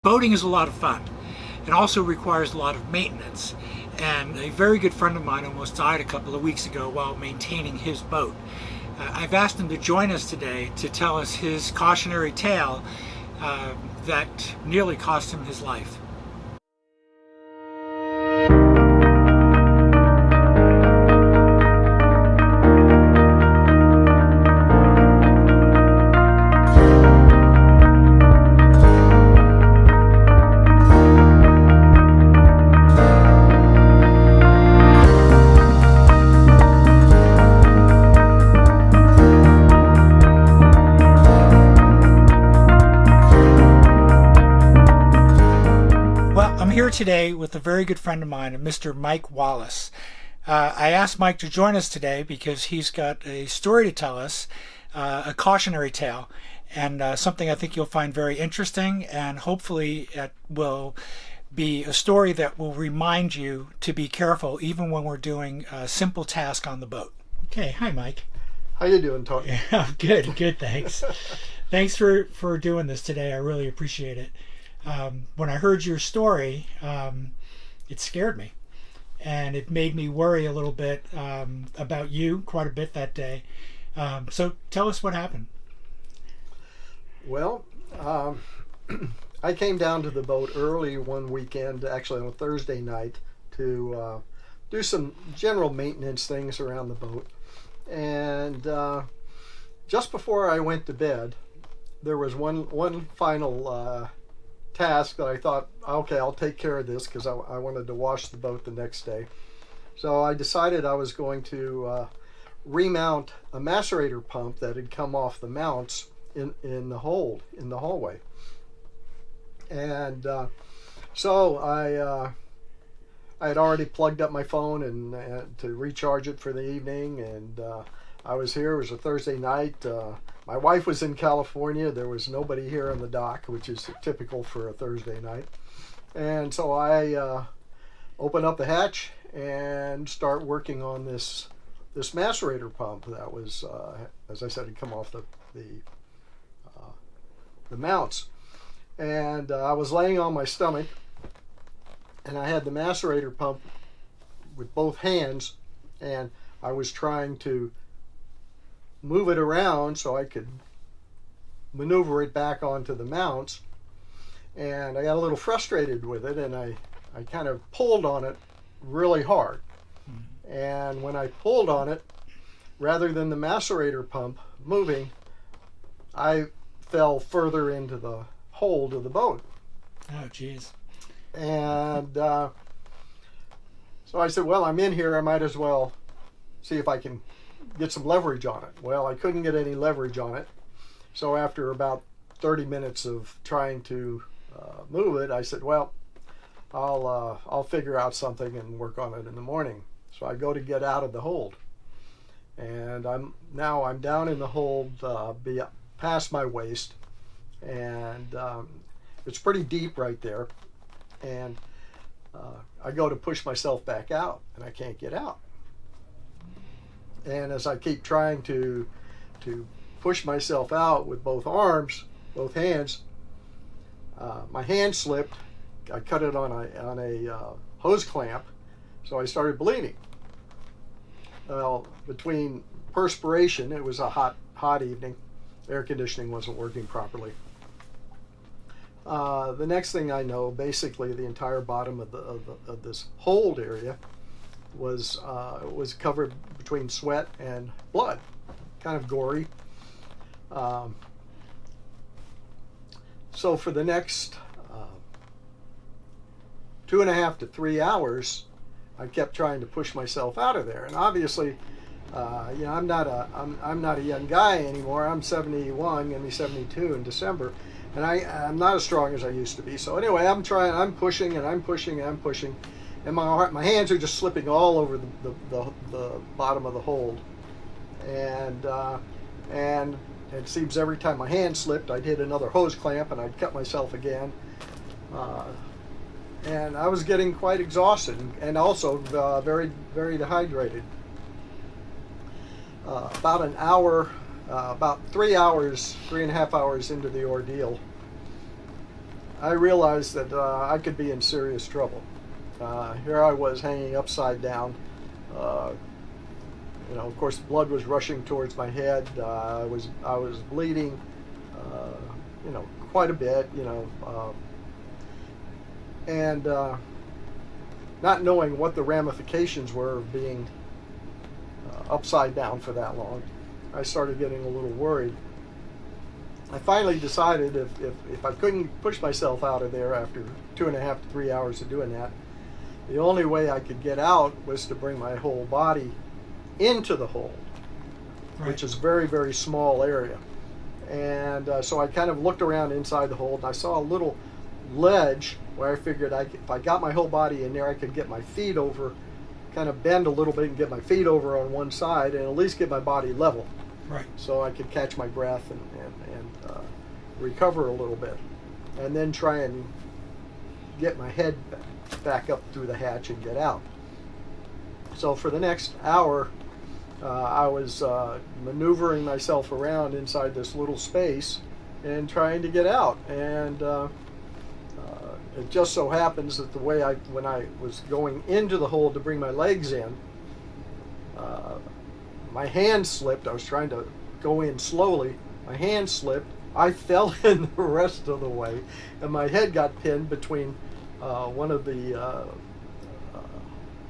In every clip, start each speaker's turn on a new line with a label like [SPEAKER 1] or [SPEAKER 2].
[SPEAKER 1] Boating is a lot of fun. It also requires a lot of maintenance. And a very good friend of mine almost died a couple of weeks ago while maintaining his boat. I've asked him to join us today to tell us his cautionary tale that nearly cost him his life. I'm here today with a very good friend of mine, Mr. Mike Wallace. I asked Mike to join us today because he's got a story to tell us, a cautionary tale, and something I think you'll find very interesting, and hopefully it will be a story that will remind you to be careful even when we're doing a simple task on the boat. Okay, hi Mike.
[SPEAKER 2] How you doing, Tony?
[SPEAKER 1] Yeah, good, thanks. Thanks for doing this today. I really appreciate it. When I heard your story, it scared me, and it made me worry a little bit about you quite a bit that day. So tell us what happened.
[SPEAKER 2] Well, I came down to the boat early one weekend, actually on a Thursday night, to do some general maintenance things around the boat. And just before I went to bed, there was one final task that I thought, okay, I'll take care of this, because I wanted to wash the boat the next day. So I decided I was going to remount a macerator pump that had come off the mounts in the hallway. And so I had already plugged up my phone and to recharge it for the evening, and I was here. It was a Thursday night. My wife was in California. There was nobody here on the dock, which is typical for a Thursday night. And so I open up the hatch and start working on this macerator pump that was, as I said, had come off the mounts. And I was laying on my stomach, and I had the macerator pump with both hands, and I was trying to move it around so I could maneuver it back onto the mounts. And I got a little frustrated with it, and I kind of pulled on it really hard. And when I pulled on it, rather than the macerator pump moving, I fell further into the hold of the boat.
[SPEAKER 1] Oh, geez.
[SPEAKER 2] And so I said, well, I'm in here, I might as well see if I can get some leverage on it. Well, I couldn't get any leverage on it. So after about 30 minutes of trying to move it, I said, well, I'll figure out something and work on it in the morning. So I go to get out of the hold, and I'm down in the hold past my waist, and it's pretty deep right there. And I go to push myself back out, and I can't get out. And as I keep trying to push myself out with both hands, my hand slipped. I cut it on a hose clamp, so I started bleeding. Well, between perspiration, it was a hot evening. Air conditioning wasn't working properly. The next thing I know, basically the entire bottom of this hold area was covered between sweat and blood, kind of gory. So for the next 2.5 to 3 hours, I kept trying to push myself out of there. And obviously, I'm not a young guy anymore. I'm 71, gonna be 72 in December, and I'm not as strong as I used to be. So anyway, I'm pushing, and my hands are just slipping all over the bottom of the hold, and it seems every time my hand slipped, I'd hit another hose clamp and I'd cut myself again. And I was getting quite exhausted and also very, very dehydrated. About an hour, about 3 hours, 3.5 hours into the ordeal, I realized that I could be in serious trouble. Here I was hanging upside down. Of course, blood was rushing towards my head. I was bleeding, quite a bit. And not knowing what the ramifications were of being upside down for that long, I started getting a little worried. I finally decided if I couldn't push myself out of there after 2.5 to 3 hours of doing that, the only way I could get out was to bring my whole body into the hold,
[SPEAKER 1] Right.
[SPEAKER 2] which is a very, very small area. And so I kind of looked around inside the hold, and I saw a little ledge where I figured if I got my whole body in there, I could get my feet over, kind of bend a little bit and get my feet over on one side and at least get my body level.
[SPEAKER 1] Right.
[SPEAKER 2] So I could catch my breath and recover a little bit, and then try and get my head back up through the hatch and get out. So for the next hour, I was maneuvering myself around inside this little space and trying to get out. And it just so happens that when I was going into the hole to bring my legs in, my hand slipped. I was trying to go in slowly. My hand slipped. I fell in the rest of the way, and my head got pinned between one of the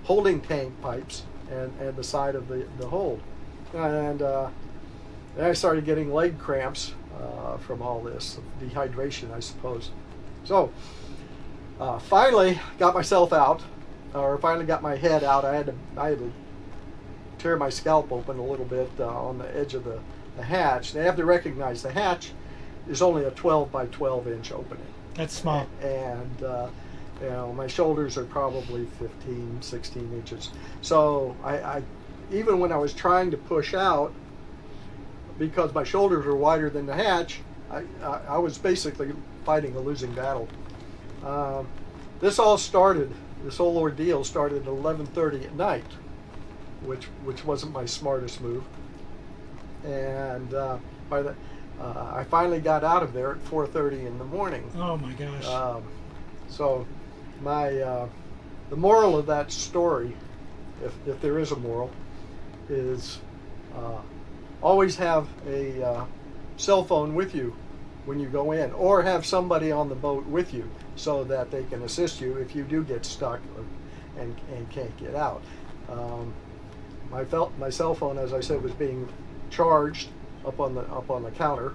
[SPEAKER 2] holding tank pipes and the side of the hold. And then I started getting leg cramps from all this, dehydration, I suppose. So finally got myself out, or finally got my head out. I had to tear my scalp open a little bit on the edge of the hatch. They have to recognize the hatch is only a 12 by 12 inch opening.
[SPEAKER 1] That's small.
[SPEAKER 2] And my shoulders are probably 15, 16 inches. So I even when I was trying to push out, because my shoulders were wider than the hatch, I was basically fighting a losing battle. This whole ordeal started at 11:30 at night, which wasn't my smartest move. And I finally got out of there at 4:30 in the morning.
[SPEAKER 1] Oh my gosh.
[SPEAKER 2] So the moral of that story, if there is a moral, is always have a cell phone with you when you go in, or have somebody on the boat with you so that they can assist you if you do get stuck and can't get out. My cell phone, as I said, was being charged up on the counter,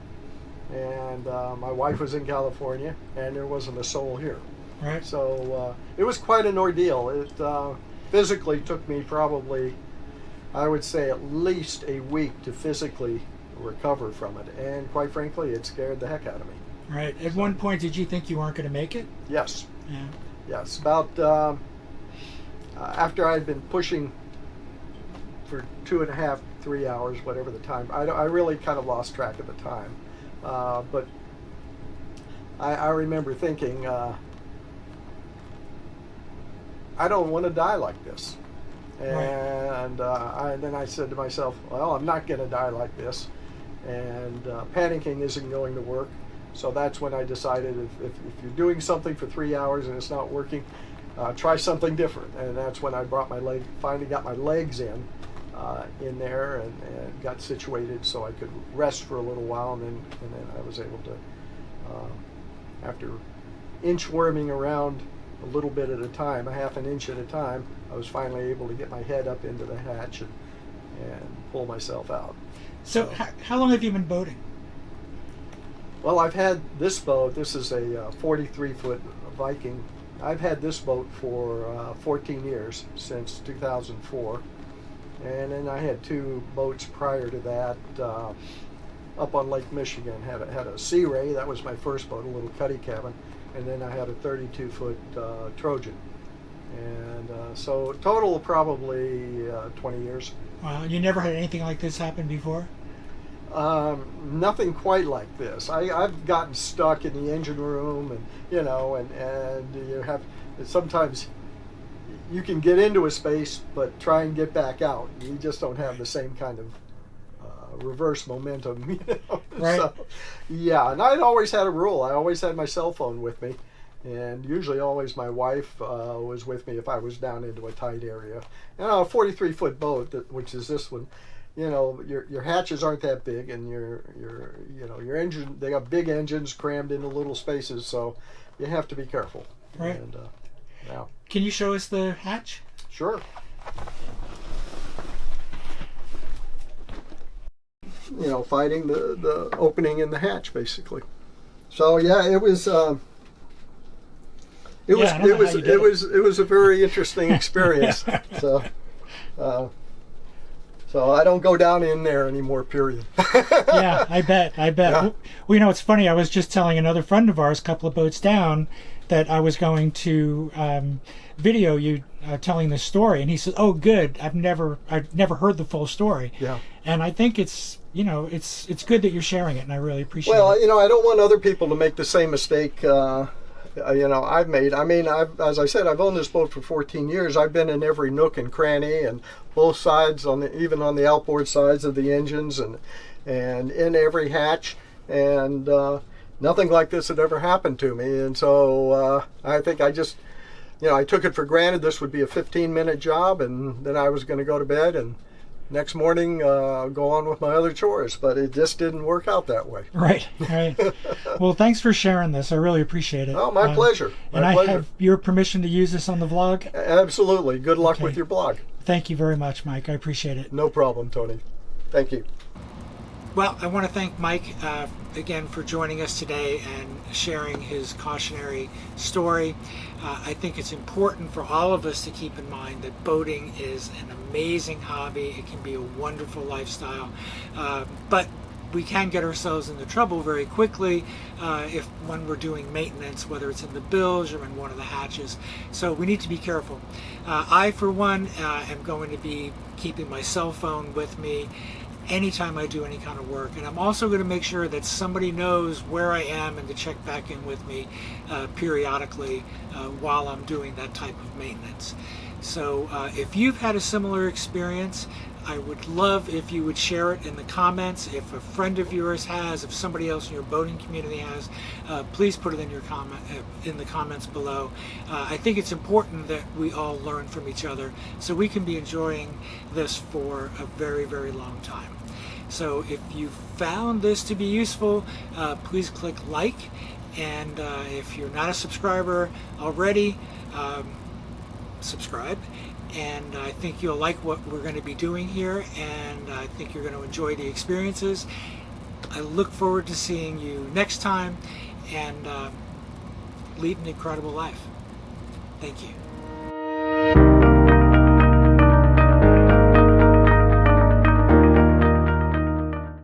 [SPEAKER 2] and my wife was in California, and there wasn't a soul here.
[SPEAKER 1] Right.
[SPEAKER 2] So it was quite an ordeal. It physically took me probably, I would say, at least a week to physically recover from it, and quite frankly, it scared the heck out of me.
[SPEAKER 1] Right. At one point, did you think you weren't going to make it?
[SPEAKER 2] Yes.
[SPEAKER 1] Yeah.
[SPEAKER 2] Yes. About after I'd been pushing for 2.5, 3 hours, whatever the time, I really kind of lost track of the time. But I remember thinking, I don't want to die like this. And then I said to myself, well, I'm not going to die like this. And panicking isn't going to work. So that's when I decided if you're doing something for 3 hours and it's not working, try something different. And that's when I finally got my legs in there and got situated so I could rest for a little while. And then I was able to, after inchworming around a little bit at a time, a half an inch at a time, I was finally able to get my head up into the hatch and pull myself out.
[SPEAKER 1] So how long have you been boating?
[SPEAKER 2] Well, I've had this boat. This is a 43-foot Viking. I've had this boat for 14 years, since 2004. And then I had 2 boats prior to that up on Lake Michigan. Had a Sea Ray. That was my first boat, a little cuddy cabin. And then I had a 32-foot Trojan. And so total probably 20 years.
[SPEAKER 1] Wow. You never had anything like this happen before?
[SPEAKER 2] Nothing quite like this. I've gotten stuck in the engine room, and and you have sometimes you can get into a space, but try and get back out. You just don't have the same kind of reverse momentum, you know.
[SPEAKER 1] Right.
[SPEAKER 2] So, yeah, and I'd always had a rule. I always had my cell phone with me, and usually always my wife was with me if I was down into a tight area. And on a 43-foot boat, which is this one, you know, your hatches aren't that big, and your engine, they got big engines crammed into little spaces, so you have to be careful.
[SPEAKER 1] Right.
[SPEAKER 2] And, now,
[SPEAKER 1] Can you show us the hatch?
[SPEAKER 2] sure. You know, fighting the opening in the hatch, basically. So yeah, it was a very interesting experience. So I don't go down in there anymore. Period.
[SPEAKER 1] Yeah, I bet.
[SPEAKER 2] Yeah.
[SPEAKER 1] Well, you know, it's funny. I was just telling another friend of ours, a couple of boats down, that I was going to video you telling this story, and he said, "Oh, good. I've never heard the full story."
[SPEAKER 2] Yeah.
[SPEAKER 1] And I think it's it's good that you're sharing it, and I really appreciate
[SPEAKER 2] Well,
[SPEAKER 1] it.
[SPEAKER 2] you know, I don't want other people to make the same mistake. You know, I've made. I mean, as I said, I've owned this boat for 14 years. I've been in every nook and cranny, and both sides even on the outboard sides of the engines, and in every hatch, and nothing like this had ever happened to me. And so I think I just, you know, I took it for granted this would be a 15-minute job, and then I was going to go to bed and next morning go on with my other chores. But it just didn't work out that way.
[SPEAKER 1] Right. Well, thanks for sharing this. I really appreciate it.
[SPEAKER 2] Oh, my pleasure.
[SPEAKER 1] And I have your permission to use this on the vlog?
[SPEAKER 2] Absolutely. Good luck
[SPEAKER 1] Okay.
[SPEAKER 2] with your blog.
[SPEAKER 1] Thank you very much, Mike. I appreciate it.
[SPEAKER 2] No problem, Tony. Thank you.
[SPEAKER 1] Well, I want to thank Mike again for joining us today and sharing his cautionary story. I think it's important for all of us to keep in mind that boating is an amazing hobby. It can be a wonderful lifestyle, but we can get ourselves into trouble very quickly when we're doing maintenance, whether it's in the bilge or in one of the hatches. So we need to be careful. I, for one, am going to be keeping my cell phone with me anytime I do any kind of work, and I'm also going to make sure that somebody knows where I am and to check back in with me periodically while I'm doing that type of maintenance. So if you've had a similar experience, I would love if you would share it in the comments. If a friend of yours has, if somebody else in your boating community has, please put it in your in the comments below. I think it's important that we all learn from each other so we can be enjoying this for a very, very long time. So if you found this to be useful, please click like, and if you're not a subscriber already, subscribe. And I think you'll like what we're going to be doing here, and I think you're going to enjoy the experiences. I look forward to seeing you next time, and lead an incredible life. Thank you.